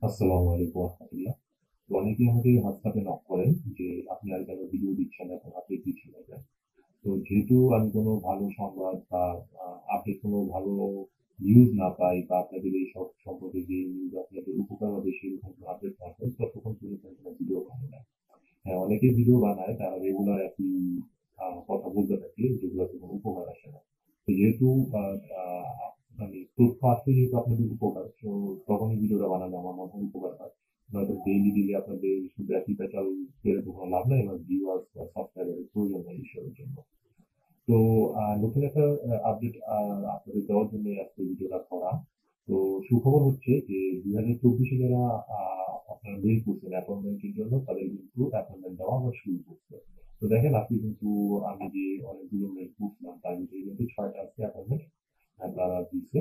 আসসালামু আলাইকুম রহমতুল্লাহ। তো অনেকেই আমাকে হোয়াটসঅ্যাপে নক করেন যে আপনি আর কেন ভিডিও দিচ্ছেন না, এখন আপডেট দিচ্ছেন না কেন? তো যেহেতু আমি কোনো ভালো সংবাদ বা আপডেট কোনো ভালো নিউজ না পাই বা আপনাদের এই সব সম্পর্কে যে নিউজ আপনাদের উপকার হবে সেরকম কোনো আপডেট না পাই, ততক্ষণ পর্যন্ত আমি কোনো ভিডিও বানাই না। হ্যাঁ, অনেকেই ভিডিও বানায়, তারা রেগুলার একই কথা বলতে থাকে যেগুলোতে কোনো উপকার আসে না। তো যেহেতু আহ, আহ, মানে তথ্য আসলে যেহেতু আপনাদের উপকার, তো তখনই ভিডিওটা বানালে আমার মনে হয় উপকার হয়। নয়তো ডেইলি ডেইলি আপনাদের শুধু একই পেঁচাল পেরে তো কোনো লাভ নাই, আমার ভিউয়ার্স বা সাবস্ক্রাইবারের প্রয়োজন নেই এইসবের জন্য। তো নতুন একটা আপডেট আপনাদের দেওয়ার জন্য আজকে ভিডিওটা করা। তো সুখবর হচ্ছে যে 2024 যারা আপনারা মেল করছেন অ্যাপয়েন্টমেন্টের জন্য, তাদের কিন্তু অ্যাপয়েন্টমেন্ট দেওয়া আবার শুরু করছে। তো দেখেন আজকে কিন্তু আমি যে অনেকগুলো মেল করছিলাম তার ভিতরে কিন্তু 6টা আজকে অ্যাপয়েন্টমেন্ট তারা দিচ্ছে।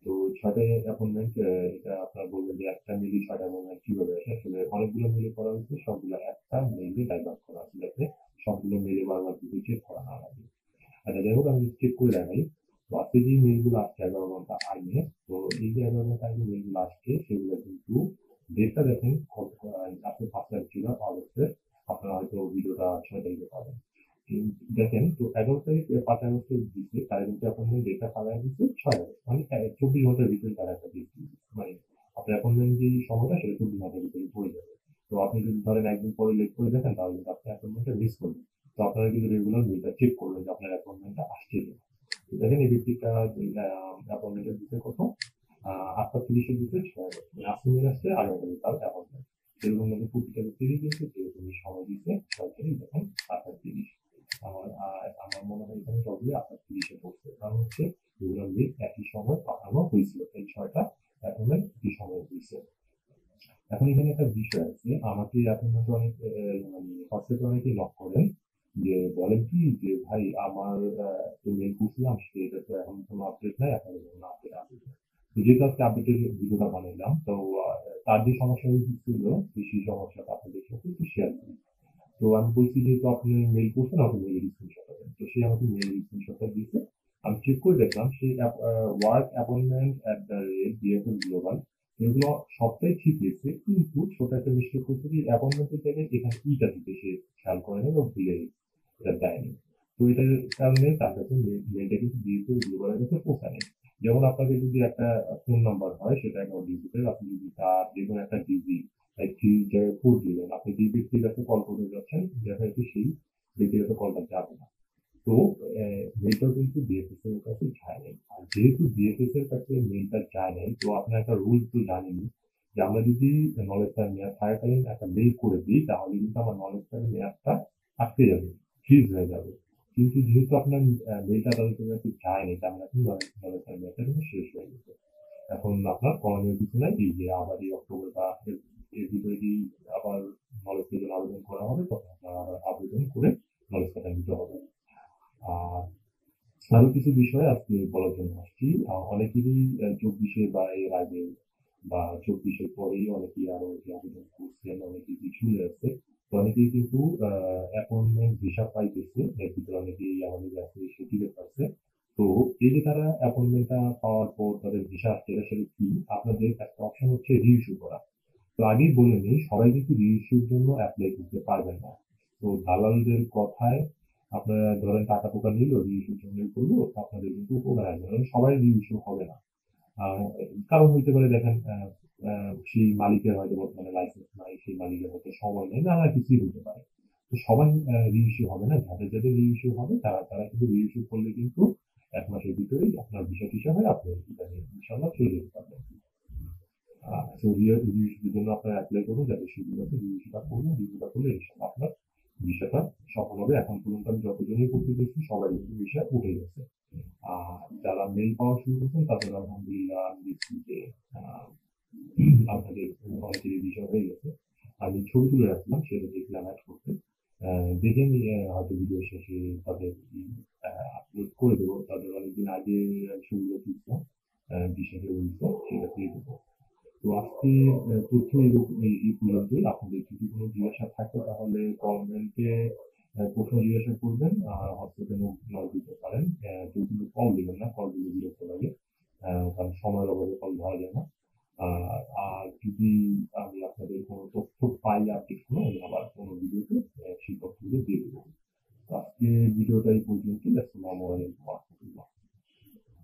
তো 6টা অ্যাপয়েন্টমেন্ট, এটা আপনারা বলবেন যে একটা মেইলে 6টা অ্যাপয়েন্টমেন্ট কিভাবে আসে? আসলে অনেকগুলো মেইলে করা হয়েছে, সবগুলো একটা মেইলে ডাইভার্ট করা আছে যাতে সবগুলো মেইলে বারবার কিন্তু চেক করা না লাগে। আচ্ছা, যাই হোক আমি চেক করে দেখাই। তো আজকে যে মেইলগুলো আসছে 11 ঘন্টা আগে, তো এই যে 11 ঘন্টা আগে মেইলগুলো আসছে সেগুলো কিন্তু ডেটটা দেখেন আজকে 5 তারিখ ছিল অগস্টের। আপনারা হয়তো ভিডিওটা 6 তারিখে পাবেন। দেখেন তো 11 তারিখ 5 আগস্টে দিচ্ছে, তারা কিন্তু অ্যাপয়েন্টমেন্ট ডেটটা ফালায় দিচ্ছে 6 আগস্ট, মানে 24 ঘন্টার ভিতরে তারা একটা ডেট দিচ্ছে। মানে আপনার অ্যাপয়েন্টমেন্ট যে সময়টা সেটা 24 ঘন্টার ভিতরে পড়ে যাবে। তো আপনি যদি ধরেন একদিন পরে লেট করে দেখেন তাহলে কিন্তু আপনি অ্যাপয়েন্টমেন্টটা মিস করবেন। তো আপনারা কিন্তু রেগুলার মেলটা চেক করবেন যে আপনার অ্যাপয়েন্টমেন্টটা আসছে কিনা। তো দেখেন এই ব্যক্তিটা অ্যাপয়েন্টমেন্টের দিতে কত 8টা 30-এ দিতে 6 আগস্ট, মানে আজকে মেল আসছে, আগামীকাল তার অ্যাপয়েন্টমেন্ট। এরকম মানে প্রতিটা ব্যক্তিরই কিন্তু যেরকম সময় দিচ্ছে 6 তারিখ দেখেন 8টা 30। আমার মনে হয় এখানে সবগুলো 8টা 30-এ পড়ছে, কারণ হচ্ছে এগুলো মেল একই সময় পাঠানো হয়েছিল, এই 6টা অ্যাপয়েন্টমেন্ট একই সময় হয়েছে। এখন এখানে একটা বিষয় আছে, আমাকে আপনার অনেক মানে হোয়াটসঅ্যাপে অনেকেই নক করেন যে বলেন কি যে ভাই আমার তো মেল করছিলাম সেটা তো এখন কোনো আপডেট নাই, এখন কোনো আপডেট আসে না। তো যেহেতু আজকে আপডেটের ভিডিওটা বানাইলাম, তো তার যে সমস্যা হয়েছিল সেই সমস্যাটা আপনাদের সাথে একটু শেয়ার করি। তো আমি বলছি যেহেতু আপনি মেল করছেন আপনি মেলের স্ক্রিনশটটা দেন, তো সে আমাকে মেলের স্ক্রিনশটটা দিয়েছে। আমি চেক করে দেখলাম সেই work appointment at the rate DFL global, এগুলো সবটাই ঠিক লিখছে, কিন্তু ছোট একটা মিস্টেক করছে যে অ্যাপয়েন্টমেন্টের জায়গায় এখানে ইটা দিতে সে খেয়াল করে না বা ভুলে এটা দেয়নি। তো এটার কারণে তার কাছে মেলটা কিন্তু ডিএফএল গ্লোবালের কাছে পৌঁছায়নি। যেমন আপনাকে যদি একটা ফোন নাম্বার হয় সেটা অ্যাকাউন্ট ডিজিটের, আপনি যদি তার যে কোনো একটা ডিজি থ্রি জায়গায় ফোর দিলেন, আপনি যে ব্যক্তির কাছে কল করতে যাচ্ছেন দেখা যাচ্ছে সেই ব্যক্তির কাছে কলটা যাবে না। তো মেলটাও কিন্তু বিএসএস এর কাছে যায় নাই। আর যেহেতু বিএসএস এর কাছে মেলটা যায় নাই, তো আপনার একটা রুল তো জানেনই যে আমরা যদি নলেজ তার মেয়াদ থাকাকালীন একটা মেল করে দিই তাহলে কিন্তু আমার নলেজ তার মেয়াদটা আটকে যাবে, ফ্রিজ হয়ে যাবে। কিন্তু যেহেতু আপনার মেলটা তাদের কাছে যায়নি, তার মানে এখন নলেজ তার মেয়াদটা কিন্তু শেষ হয়ে গেছে। এখন আপনার করণীয় কিছু নাই, এই যে আবার এই অক্টোবর বা এর ভিতরে যদি আবার নলেজ পেজের আবেদন করা হবে তখন আপনার আবার আবেদন করে নলেজ কার্ডটা নিতে হবে। আর আরো কিছু বিষয় আজকে বলার জন্য আসছি। অনেকেরই 24-এ বা এর আগে বা 24-এর পরেই অনেকেই আরো যে আবেদন করছেন, অনেকেই পিছুয়ে আছে। তো অনেকেই কিন্তু অ্যাপয়েন্টমেন্ট ভিসা পাইতেছে, এর ভিতরে অনেকেই আমাদের কাছে এসে দিতে পারছে। তো এই যে তারা অ্যাপয়েন্টমেন্টটা পাওয়ার পর তাদের ভিসা আসছে, এটার সাথে কি আপনাদের একটা অপশন হচ্ছে রিইস্যু করা। তো আগেই বলে নিই, সবাই কিন্তু রিইস্যুর জন্য অ্যাপ্লাই করতে পারবেন না। তো দালালদের কথায় আপনারা ধরেন টাকা টোকা নিল রিইস্যুর জন্য করলো, আপনাদের কিন্তু উপকার আসবে না, সবাই রিইস্যু হবে না। আহ, কারণ হইতে পারে দেখেন সেই মালিকের হয়তো বর্তমানে লাইসেন্স নাই, সেই মালিকের হয়তো সময় নেই, নানা কিছুই হতে পারে। তো সবাই রিইস্যু হবে না, যাদের যাদের রিইস্যু হবে তারা তারা কিন্তু রিইস্যু করলে কিন্তু 1 মাসের ভিতরেই আপনার ভিসা টিসা হয়ে আপনি ইনশাল্লাহ চলে যেতে পারবেন। তো রিভিউর জন্য আপনারা এপ্লাই করুন, যাদের সুযোগ আছে রিভিউটা করলে ইনশাল্লাহ আপনার ভিসাটা সফল হবে। এখন পর্যন্ত আমি যতজনই করতে দেখছি সবাই কিন্তু ভিসা উঠে গেছে। যারা মেল পাওয়া শুরু করছেন তাদের আলহামদুলিল্লাহ আমি দেখছি যে আহ, আপনাদের অনেকেরই ভিসা হয়ে গেছে। আমি ছবি তুলে রাখলাম, সেটা দেখলাম অ্যাড করতে। দেখে আমি হয়তো ভিডিও শেষে তাদের আপলোড করে দেবো, তাদের অনেকদিন আগে ছবিগুলো তুলছিলাম, ভিসা হয়ে গেছে সেটা দিয়ে দেবো। তো আজকে তথ্য এই পর্যন্তই। আপনাদের যদি কোনো জিজ্ঞাসা থাকে তাহলে কমেন্টে প্রশ্ন জিজ্ঞাসা করবেন, আর হোয়াটসঅ্যাপে নক দিতে পারেন। কেউ কিন্তু কল দিবেন না, কল দিলে বিরক্ত লাগে, কারণ সময়ের অভাবে কল ধরা যায় না। আর আর যদি যদি আমি আপনাদের কোনো তথ্য পাই আপডেট কোনো, আমি আবার কোনো ভিডিওতে সেই তথ্যগুলো দিয়ে দেবো। তো আজকে ভিডিওটা এই পর্যন্তই। আসসালামু আলাইকুম ওয়া রাহমাতুল্লাহ।